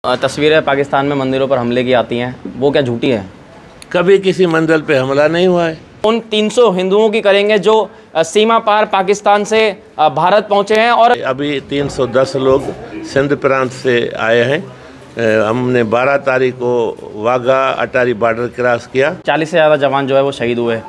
तस्वीरें पाकिस्तान में मंदिरों पर हमले की आती हैं, वो क्या झूठी है? कभी किसी मंदिर पे हमला नहीं हुआ है। उन 300 हिंदुओं की करेंगे जो सीमा पार पाकिस्तान से भारत पहुंचे हैं। और अभी 310 लोग सिंध प्रांत से आए हैं। हमने 12 तारीख को वाघा अटारी बॉर्डर क्रॉस किया। 40 से ज़्यादा जवान जो है वो शहीद हुए।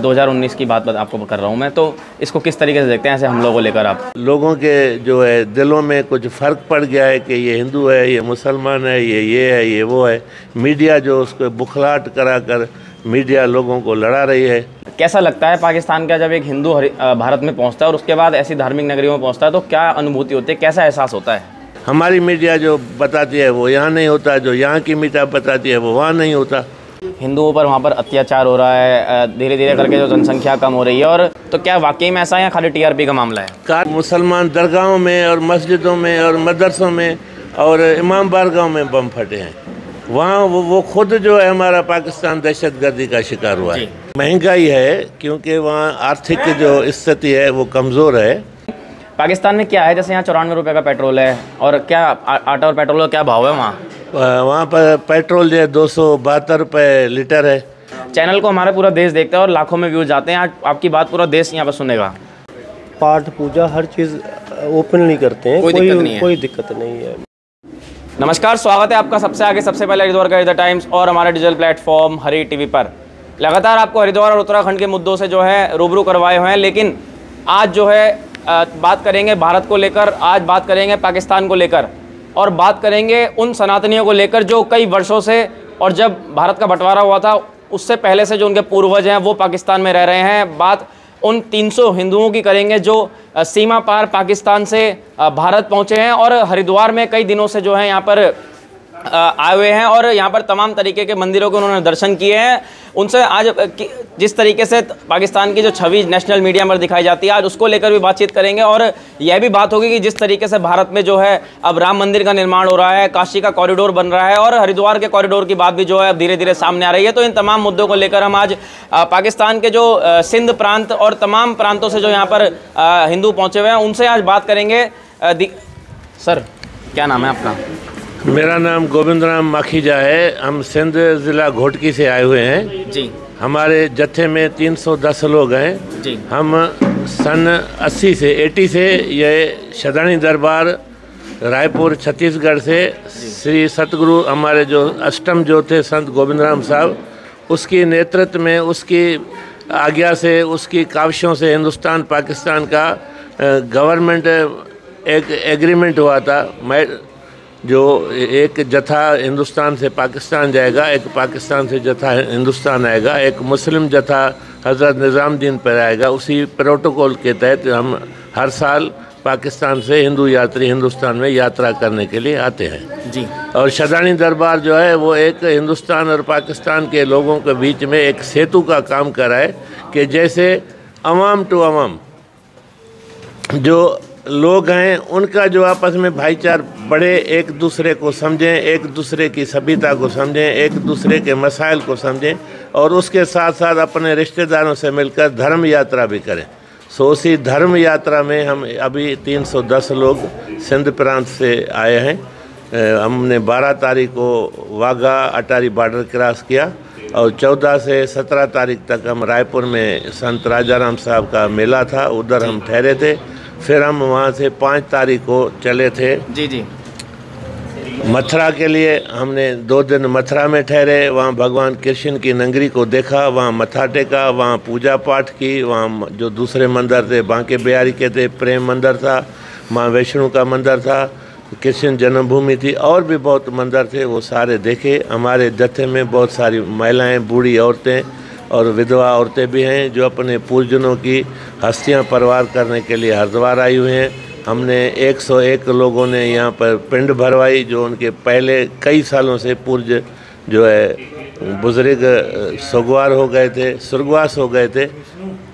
2019 की बात आपको कर रहा हूँ मैं। तो इसको किस तरीके से देखते हैं ऐसे हमलों को लेकर आप? लोगों के जो है दिलों में कुछ फ़र्क पड़ गया है कि ये हिंदू है, ये मुसलमान है, ये है, ये वो है। मीडिया जो उसको बुखलाहट करा कर मीडिया लोगों को लड़ा रही है। कैसा लगता है पाकिस्तान का जब एक हिंदू भारत में पहुँचता है और उसके बाद ऐसी धार्मिक नगरियों में पहुँचता है, तो क्या अनुभूति होती है, कैसा एहसास होता है? हमारी मीडिया जो बताती है वो यहाँ नहीं होता, जो यहाँ की मीडिया बताती है वो वहाँ नहीं होता। हिंदुओं पर वहाँ पर अत्याचार हो रहा है, धीरे धीरे करके जो जनसंख्या कम हो रही है। और तो क्या वाकई में ऐसा है या खाली टीआरपी का मामला है? मुसलमान दरगाहों में और मस्जिदों में और मदरसों में और इमाम बारगाहों में बम फटे हैं। वहाँ वो खुद जो है हमारा पाकिस्तान दहशतगर्दी का शिकार हुआ है। महंगाई है क्योंकि वहाँ आर्थिक जो स्थिति है वो कमज़ोर है। पाकिस्तान में क्या है, जैसे यहाँ 94 रुपये का पेट्रोल है, और क्या आटा और पेट्रोल का क्या भाव है वहाँ? वहाँ पर पेट्रोल जो है 272 रुपये लीटर है। चैनल को हमारा पूरा देश देखता है और लाखों में व्यूज जाते हैं। आज आपकी बात पूरा देश यहाँ पर सुनेगा। पाठ पूजा हर चीज़ ओपनली करते हैं, कोई दिक्कत नहीं है। नमस्कार, स्वागत है आपका सबसे आगे सबसे पहले हरिद्वार का द टाइम्स और हमारे डिजिटल प्लेटफॉर्म हरी टीवी पर। लगातार आपको हरिद्वार और उत्तराखंड के मुद्दों से जो है रूबरू करवाए हुए हैं, लेकिन आज जो है बात करेंगे भारत को लेकर, आज बात करेंगे पाकिस्तान को लेकर, और बात करेंगे उन सनातनियों को लेकर जो कई वर्षों से, और जब भारत का बंटवारा हुआ था उससे पहले से जो उनके पूर्वज हैं वो पाकिस्तान में रह रहे हैं। बात उन 300 हिंदुओं की करेंगे जो सीमा पार पाकिस्तान से भारत पहुंचे हैं और हरिद्वार में कई दिनों से जो है यहाँ पर आए हुए हैं और यहाँ पर तमाम तरीके के मंदिरों के उन्होंने दर्शन किए हैं। उनसे आज जिस तरीके से पाकिस्तान की जो छवि नेशनल मीडिया पर दिखाई जाती है, आज उसको लेकर भी बातचीत करेंगे। और यह भी बात होगी कि जिस तरीके से भारत में जो है अब राम मंदिर का निर्माण हो रहा है, काशी का कॉरिडोर बन रहा है और हरिद्वार के कॉरिडोर की बात भी जो है अब धीरे धीरे सामने आ रही है। तो इन तमाम मुद्दों को लेकर हम आज पाकिस्तान के जो सिंध प्रांत और तमाम प्रांतों से जो यहाँ पर हिंदू पहुँचे हुए हैं उनसे आज बात करेंगे। सर, क्या नाम है आपका? मेरा नाम गोविंद राम माखीजा है। हम सिंध ज़िला घोटकी से आए हुए हैं जी। हमारे जत्थे में 310 लोग हैं जी। हम सन 80 से ये शदानी दरबार रायपुर छत्तीसगढ़ से श्री सतगुरु हमारे जो अष्टम जो थे संत गोविंद राम साहब, उसकी नेतृत्व में, उसकी आज्ञा से, उसकी काविशों से हिंदुस्तान पाकिस्तान का गवर्नमेंट एक एग्रीमेंट हुआ था। जो एक जत्था हिंदुस्तान से पाकिस्तान जाएगा, एक पाकिस्तान से जत्था हिंदुस्तान आएगा, एक मुस्लिम जत्था हज़रत निज़ामुद्दीन पर आएगा। उसी प्रोटोकॉल के तहत हम हर साल पाकिस्तान से हिंदू यात्री हिंदुस्तान में यात्रा करने के लिए आते हैं जी। और शदानी दरबार जो है वो एक हिंदुस्तान और पाकिस्तान के लोगों के बीच में एक सेतु का काम कर रहा है कि जैसे अवाम टू अवाम जो लोग हैं उनका जो आपस में भाईचार बढ़े, एक दूसरे को समझें, एक दूसरे की सभ्यता को समझें, एक दूसरे के मसाइल को समझें और उसके साथ साथ अपने रिश्तेदारों से मिलकर धर्म यात्रा भी करें। सो उसी धर्म यात्रा में हम अभी 310 लोग सिंध प्रांत से आए हैं। हमने 12 तारीख को वाघा अटारी बॉर्डर क्रॉस किया और 14 से 17 तारीख तक हम रायपुर में संत राजाराम साहब का मेला था, उधर हम ठहरे थे। फिर हम वहाँ से 5 तारीख को चले थे जी मथुरा के लिए। हमने 2 दिन मथुरा में ठहरे, वहाँ भगवान कृष्ण की नगरी को देखा, वहाँ मत्था टेका, वहाँ पूजा पाठ की। वहाँ जो दूसरे मंदिर थे, बांके बिहारी के थे, प्रेम मंदिर था, माँ वैष्णो का मंदिर था, कृष्ण जन्मभूमि थी, और भी बहुत मंदिर थे, वो सारे देखे। हमारे जत्थे में बहुत सारी महिलाएँ, बूढ़ी औरतें और विधवा औरतें भी हैं जो अपने पूर्वजों की हस्तियां परवार करने के लिए हरिद्वार आई हुई हैं। हमने 101 लोगों ने यहाँ पर पिंड भरवाई जो उनके पहले कई सालों से पूर्वज जो है बुजुर्ग स्वर्गवास हो गए थे,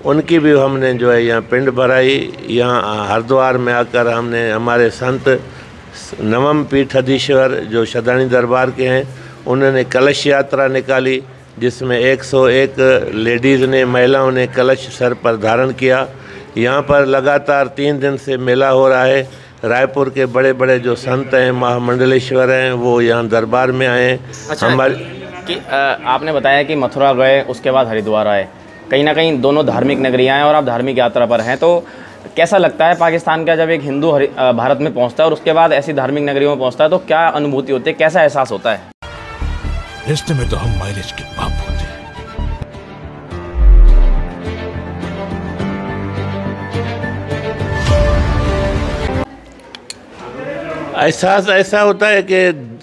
उनकी भी हमने जो है यहाँ पिंड भराई। यहाँ हरिद्वार में आकर हमने हमारे संत नवम पीठाधीश्वर जो शदानी दरबार के हैं उन्होंने कलश यात्रा निकाली जिसमें 101 लेडीज़ ने, महिलाओं ने कलश सर पर धारण किया। यहाँ पर लगातार 3 दिन से मेला हो रहा है। रायपुर के बड़े बड़े जो संत हैं, महामंडलेश्वर हैं, वो यहाँ दरबार में आए। अच्छा, हमारे आपने बताया कि मथुरा गए, उसके बाद हरिद्वार आए, कहीं ना कहीं दोनों धार्मिक नगरियाँ हैं और आप धार्मिक यात्रा पर हैं, तो कैसा लगता है पाकिस्तान का जब एक हिंदू भारत में पहुंचता है और उसके बाद ऐसी धार्मिक नगरियों में पहुंचता है, तो क्या अनुभूति होती है, कैसा एहसास होता है? रिश्ते में तो हम माइलेज के बाप होते हैं। एहसास ऐसा होता है कि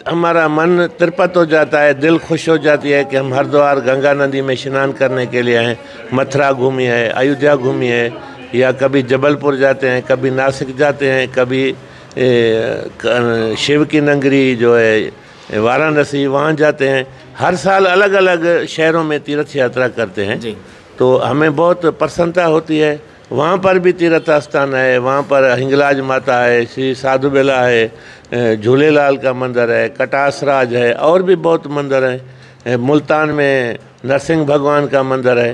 हमारा मन तृप्त हो जाता है, दिल खुश हो जाती है कि हम हरिद्वार गंगा नदी में स्नान करने के लिए आए, मथुरा घूमी है, अयोध्या घूमी है, या कभी जबलपुर जाते हैं, कभी नासिक जाते हैं, कभी शिव की नगरी जो है वाराणसी, वहाँ जाते हैं। हर साल अलग अलग शहरों में तीर्थ यात्रा करते हैं जी। तो हमें बहुत प्रसन्नता होती है। वहाँ पर भी तीर्थ स्थान है, वहाँ पर हिंगलाज माता है, श्री साधु बेला है, झूलेलाल का मंदिर है, कटासराज है, और भी बहुत मंदिर हैं। मुल्तान में नरसिंह भगवान का मंदिर है।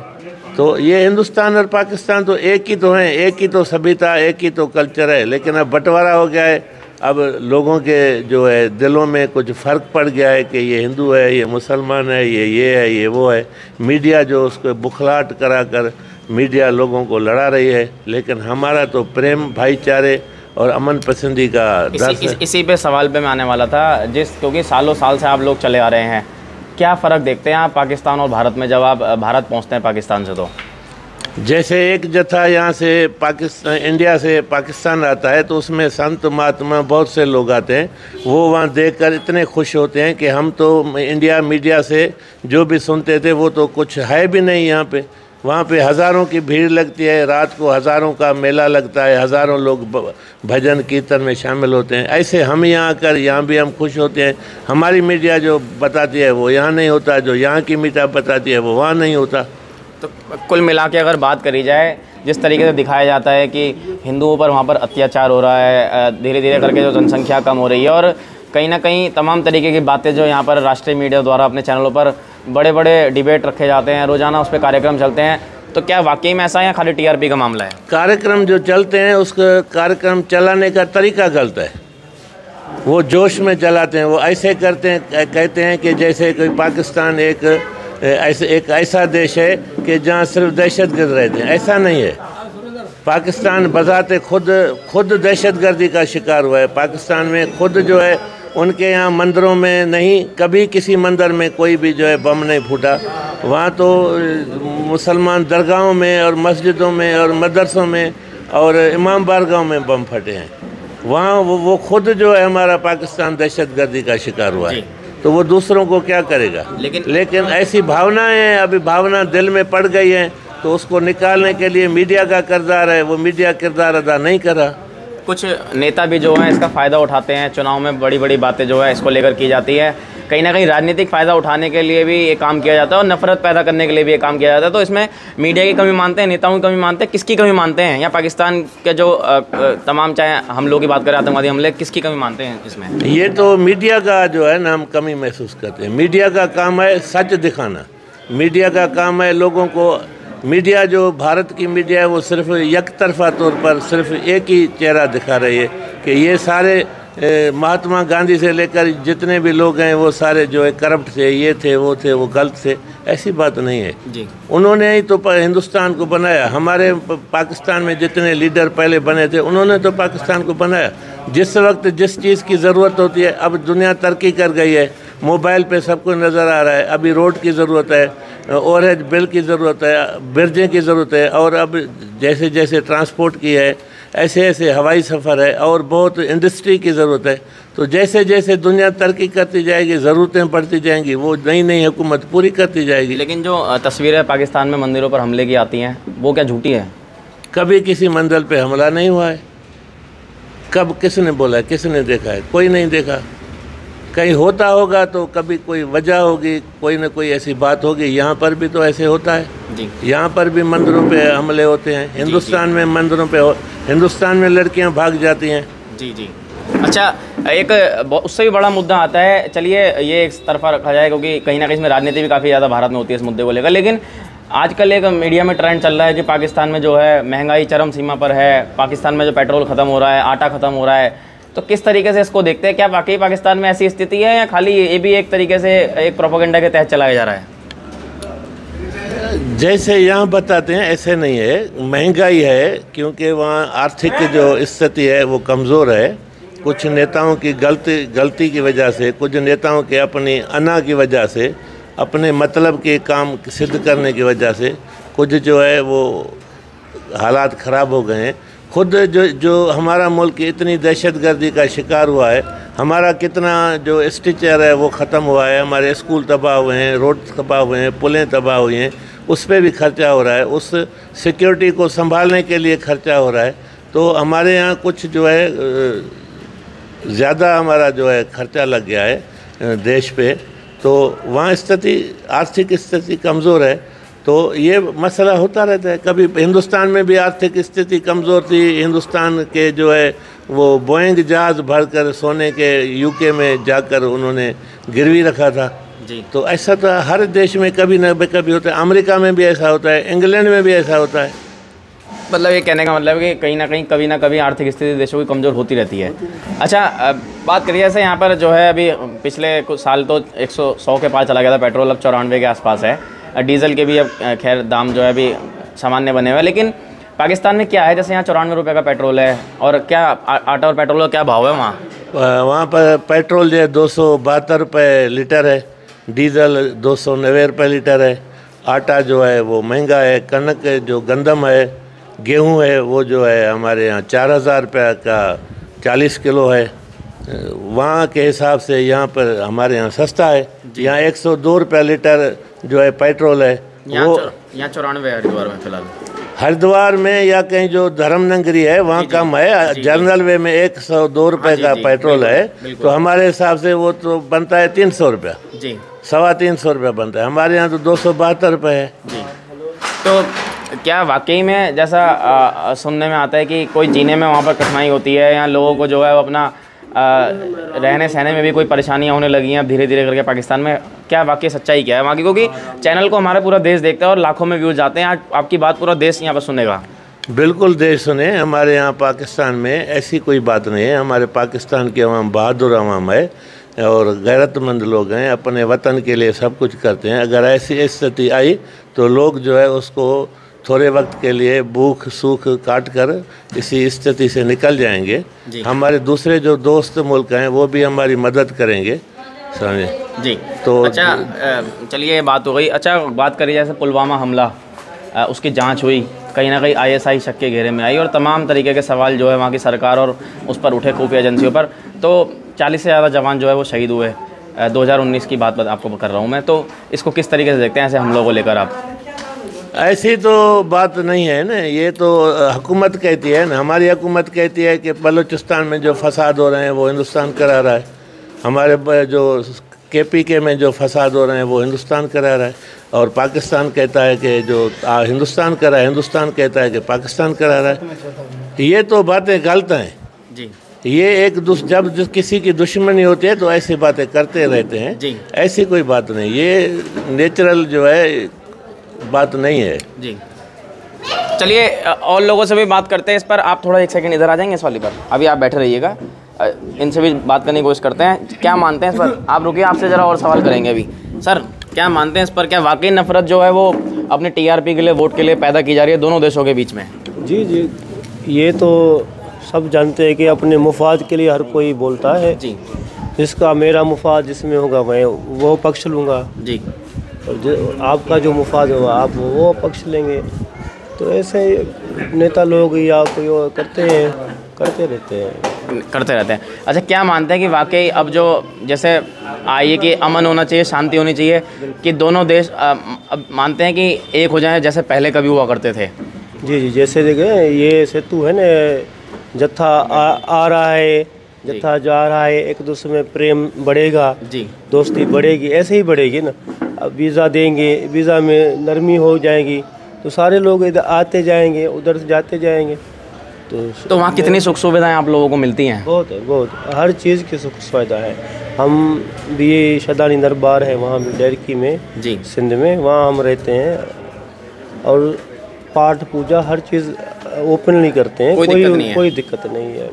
तो ये हिंदुस्तान और पाकिस्तान तो एक ही तो हैं, एक ही तो सभ्यता, एक ही तो कल्चर है, लेकिन अब बंटवारा हो गया है। अब लोगों के जो है दिलों में कुछ फ़र्क पड़ गया है कि ये हिंदू है, ये मुसलमान है, ये है, ये वो है। मीडिया जो उसको बुखलाहट करा कर मीडिया लोगों को लड़ा रही है, लेकिन हमारा तो प्रेम, भाईचारे और अमन पसंदी का दर्स है। इसी पे सवाल पे मैं आने वाला था, क्योंकि सालों साल से आप लोग चले आ रहे हैं, क्या फ़र्क देखते हैं आप पाकिस्तान और भारत में जब आप भारत पहुंचते हैं पाकिस्तान से? तो जैसे एक जत्था यहाँ से पाकिस्तान, इंडिया से पाकिस्तान आता है, तो उसमें संत महात्मा बहुत से लोग आते हैं। वो वहाँ देखकर इतने खुश होते हैं कि हम तो इंडिया मीडिया से जो भी सुनते थे वो तो कुछ है भी नहीं यहाँ पे। वहाँ पे हज़ारों की भीड़ लगती है, रात को हज़ारों का मेला लगता है, हज़ारों लोग भजन कीर्तन में शामिल होते हैं। ऐसे हम यहाँ आकर यहाँ भी हम खुश होते हैं। हमारी मीडिया जो बताती है वो यहाँ नहीं होता, जो यहाँ की मीडिया बताती है वो वहाँ नहीं होता। तो कुल मिला के अगर बात करी जाए, जिस तरीके से दिखाया जाता है कि हिंदुओं पर वहाँ पर अत्याचार हो रहा है, धीरे धीरे करके जो जनसंख्या कम हो रही है, और कहीं ना कहीं तमाम तरीके की बातें जो यहाँ पर राष्ट्रीय मीडिया द्वारा अपने चैनलों पर बड़े बड़े डिबेट रखे जाते हैं, रोज़ाना उस पर कार्यक्रम चलते हैं, तो क्या वाकई में ऐसा है या खाली टीआरपी का मामला है? कार्यक्रम जो चलते हैं उसका कार्यक्रम चलाने का तरीका गलत है। वो जोश में चलाते हैं, वो ऐसे करते हैं, कहते हैं कि जैसे कोई पाकिस्तान एक ऐसा देश है कि जहाँ सिर्फ दहशतगर्द रहते हैं। ऐसा नहीं है। पाकिस्तान बजाते खुद दहशतगर्दी का शिकार हुआ है। पाकिस्तान में खुद जो है उनके यहाँ मंदिरों में नहीं, कभी किसी मंदिर में कोई भी जो है बम नहीं फूटा। वहाँ तो मुसलमान दरगाहों में और मस्जिदों में और मदरसों में और इमाम बारगाहों में बम फटे हैं। वहाँ वो खुद जो है हमारा पाकिस्तान दहशतगर्दी का शिकार हुआ है, तो वो दूसरों को क्या करेगा? लेकिन ऐसी भावनाएं हैं, अभी भावना दिल में पड़ गई है, तो उसको निकालने के लिए मीडिया का किरदार है, वो मीडिया किरदार अदा नहीं कर रहा। कुछ नेता भी जो हैं इसका फ़ायदा उठाते हैं, चुनाव में बड़ी बड़ी बातें जो है इसको लेकर की जाती है, कहीं ना कहीं राजनीतिक फ़ायदा उठाने के लिए भी ये काम किया जाता है और नफरत पैदा करने के लिए भी ये काम किया जाता है। तो इसमें मीडिया की कमी मानते हैं, नेताओं की कमी मानते हैं, किसकी कमी मानते हैं? या पाकिस्तान के जो तमाम, चाहे हमलों की बात करें आतंकवादी हमले, किसकी कमी मानते हैं इसमें? ये तो मीडिया का जो है ना, हम कमी महसूस करते हैं। मीडिया का काम है सच दिखाना, मीडिया का काम है लोगों को। मीडिया जो भारत की मीडिया है वो सिर्फ एक तरफा तौर पर सिर्फ एक ही चेहरा दिखा रही है कि ये सारे महात्मा गांधी से लेकर जितने भी लोग हैं वो सारे जो है करप्ट थे, ये थे, वो गलत थे। ऐसी बात नहीं है जी। उन्होंने ही तो हिंदुस्तान को बनाया। हमारे पाकिस्तान में जितने लीडर पहले बने थे उन्होंने तो पाकिस्तान को बनाया। जिस वक्त जिस चीज़ की ज़रूरत होती है, अब दुनिया तरक्की कर गई है, मोबाइल पे सब कुछ नज़र आ रहा है। अभी रोड की ज़रूरत है, ओवरहेड बिल की ज़रूरत है, ब्रिजें की ज़रूरत है, और अब जैसे जैसे ट्रांसपोर्ट की है ऐसे ऐसे हवाई सफ़र है, और बहुत इंडस्ट्री की ज़रूरत है। तो जैसे जैसे दुनिया तरक्की करती जाएगी, ज़रूरतें बढ़ती जाएंगी, वो नई नई हुकूमत पूरी करती जाएगी। लेकिन जो तस्वीरें पाकिस्तान में मंदिरों पर हमले की आती हैं वो क्या झूठी है? कभी किसी मंदिर पे हमला नहीं हुआ है। कब किसने बोला है? किसने देखा है? कोई नहीं देखा। कहीं होता होगा तो कभी कोई वजह होगी, कोई ना कोई ऐसी बात होगी। यहाँ पर भी तो ऐसे होता है जी। यहाँ पर भी मंदिरों पे हमले होते हैं। हिंदुस्तान में मंदिरों पे हिंदुस्तान में लड़कियाँ भाग जाती हैं जी जी। अच्छा, एक उससे भी बड़ा मुद्दा आता है, चलिए ये एक तरफा रखा जाए क्योंकि कहीं ना कहीं इसमें राजनीति भी काफ़ी ज़्यादा भारत में होती है इस मुद्दे को लेकर, लेकिन आजकल एक मीडिया में ट्रेंड चल रहा है कि पाकिस्तान में जो है महंगाई चरम सीमा पर है, पाकिस्तान में जो पेट्रोल ख़त्म हो रहा है, आटा ख़त्म हो रहा है, तो किस तरीके से इसको देखते हैं? क्या वाकई पाकिस्तान में ऐसी स्थिति है या खाली ये भी एक तरीके से एक प्रोपेगेंडा के तहत चलाया जा रहा है? जैसे यहाँ बताते हैं ऐसे नहीं है, महंगाई है क्योंकि वहाँ आर्थिक जो स्थिति है वो कमज़ोर है। कुछ नेताओं की गलती की वजह से, कुछ नेताओं के अपनी अना की वजह से, अपने मतलब के काम सिद्ध करने की वजह से कुछ जो है वो हालात ख़राब हो गए हैं। खुद जो हमारा मुल्क इतनी दहशतगर्दी का शिकार हुआ है, हमारा कितना जो स्ट्रक्चर है वो ख़त्म हुआ है, हमारे स्कूल तबाह हुए हैं, रोड तबाह हुए हैं, पुलें तबाह हुई हैं, उस पर भी खर्चा हो रहा है, उस सिक्योरिटी को संभालने के लिए खर्चा हो रहा है। तो हमारे यहाँ कुछ जो है ज़्यादा हमारा जो है खर्चा लग गया है देश पे, तो वहाँ स्थिति आर्थिक स्थिति कमज़ोर है। तो ये मसला होता रहता है। कभी हिंदुस्तान में भी आर्थिक स्थिति कमज़ोर थी, हिंदुस्तान के जो है वो बोइंग जहाज़ भरकर सोने के यूके में जाकर उन्होंने गिरवी रखा था जी। तो ऐसा तो हर देश में कभी न कभी होता है, अमेरिका में भी ऐसा होता है, इंग्लैंड में भी ऐसा होता है। मतलब ये कहने का मतलब है कि कहीं ना कहीं कभी ना कभी आर्थिक स्थिति देशों की कमज़ोर होती रहती है। अच्छा, बात करिए जैसे यहाँ पर जो है अभी पिछले कुछ साल तो 100 के पार चला गया था पेट्रोल, अब 94 के आसपास है। डीजल के भी अब खैर दाम जो है अभी सामान्य बने हुए हैं, लेकिन पाकिस्तान में क्या है, जैसे यहाँ 94 रुपये का पेट्रोल है, और क्या आटा और पेट्रोल का क्या भाव है वहाँ? वहाँ पर पेट्रोल जो है 272 रुपये लीटर है, डीजल 290 रुपये लीटर है, आटा जो है वो महंगा है, कनक जो गंदम है, गेहूँ है वो जो है हमारे यहाँ 4000 रुपये का 40 किलो है। वहाँ के हिसाब से यहाँ पर हमारे यहाँ सस्ता है। यहाँ 102 रुपये लीटर जो है पेट्रोल है, वो यहाँ 94 है हरिद्वार में फिलहाल। हरिद्वार में या कहीं जो धर्मनगरी है वहाँ कम है। जनरल वे में 102 रुपये का पेट्रोल है, तो हमारे हिसाब से वो तो बनता है 300 रुपया जी, 325 रुपया बनता है। हमारे यहाँ तो 272 रुपये है जी। तो क्या वाकई में जैसा सुनने में आता है कि कोई जीने में वहाँ पर कठिनाई होती है, या लोगों को जो है वो अपना रहने सहने में भी कोई परेशानियाँ होने लगी हैं अब धीरे धीरे करके पाकिस्तान में? क्या वाकई सच्चाई क्या है वहाँ की? क्योंकि चैनल को हमारा पूरा देश देखता है और लाखों में व्यूज़ जाते हैं। आज आपकी बात पूरा देश यहाँ पर सुनेगा। बिल्कुल देश सुने। हमारे यहाँ पाकिस्तान में ऐसी कोई बात नहीं है। हमारे पाकिस्तान की अवाम बहादुर अवाम है और गैरतमंद लोग हैं, अपने वतन के लिए सब कुछ करते हैं। अगर ऐसी स्थिति आई तो लोग जो है उसको थोड़े वक्त के लिए भूख सूख काट कर इसी स्थिति से निकल जाएंगे। हमारे दूसरे जो दोस्त मुल्क हैं वो भी हमारी मदद करेंगे, समझे जी। तो अच्छा, चलिए बात हो गई। अच्छा, बात करिए जैसे पुलवामा हमला, उसकी जांच हुई, कहीं ना कहीं ISI शक के घेरे में आई और तमाम तरीके के सवाल जो है वहाँ की सरकार और उस पर उठे खुफिया एजेंसियों पर। तो 40 से ज़्यादा जवान जो है वो शहीद हुए। 2019 की बात आपको कर रहा हूँ मैं। तो इसको किस तरीके से देखते हैं ऐसे हमलों को लेकर आप? ऐसी तो बात नहीं है ना, ये तो हुकूमत कहती है ना। हमारी हुकूमत कहती है कि बलूचिस्तान में जो फसाद हो रहे हैं वो हिंदुस्तान करा रहा है, हमारे जो KPK में जो फसाद हो रहे हैं वो हिंदुस्तान करा रहा है, और पाकिस्तान कहता है कि जो हिंदुस्तान करा है, हिंदुस्तान कहता है कि पाकिस्तान करा रहा है। ये तो बातें गलत हैं जी। ये जब किसी की दुश्मनी होती है तो ऐसी बातें करते रहते हैं जी। ऐसी कोई बात नहीं, ये नेचुरल जो है बात नहीं है जी। चलिए और लोगों से भी बात करते हैं इस पर। आप थोड़ा 1 सेकंड इधर आ जाएंगे इस वाली पर, अभी आप बैठे रहिएगा, इनसे भी बात करने की कोशिश करते हैं। क्या मानते हैं इस पर? आप रुकिए, आपसे ज़रा और सवाल करेंगे अभी। सर, क्या मानते हैं इस पर? क्या वाकई नफरत जो है वो अपने TRP के लिए, वोट के लिए पैदा की जा रही है दोनों देशों के बीच में? जी जी, ये तो सब जानते हैं कि अपने मुफाद के लिए हर कोई बोलता है जी। जिसका मेरा मुफाद जिसमें होगा मैं वो पक्ष लूँगा जी, और जो आपका जो मुफाद होगा आप वो पक्ष लेंगे। तो ऐसे नेता लोग या कोई और करते रहते हैं। अच्छा, क्या मानते हैं कि वाकई अब जो जैसे आइए कि अमन होना चाहिए, शांति होनी चाहिए, कि दोनों देश अब मानते हैं कि एक हो जाएं जैसे पहले कभी हुआ करते थे? जी जी, जैसे देखें ये सेतु है ना, जत्था आ रहा है, जत्था जा रहा है, एक दूसरे में प्रेम बढ़ेगा जी, दोस्ती बढ़ेगी, ऐसे ही बढ़ेगी ना। अब वीज़ा देंगे, वीज़ा में नरमी हो जाएगी तो सारे लोग इधर आते जाएंगे, उधर से जाते जाएंगे। तो वहाँ कितनी सुख सुविधाएं आप लोगों को मिलती हैं? बहुत है, बहुत, हर चीज़ की सुख सुविधा है। हम भी शदानी दरबार है वहाँ भी डेरकी में जी, सिंध में, वहाँ हम रहते हैं। और पाठ पूजा हर चीज़ ओपनली करते हैं, कोई दिक्कत नहीं है।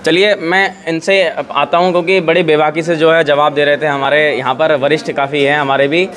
चलिए मैं इनसे आता हूं, क्योंकि बड़ी बेबाकी से जो है जवाब दे रहे थे। हमारे यहाँ पर वरिष्ठ काफ़ी हैं हमारे भी।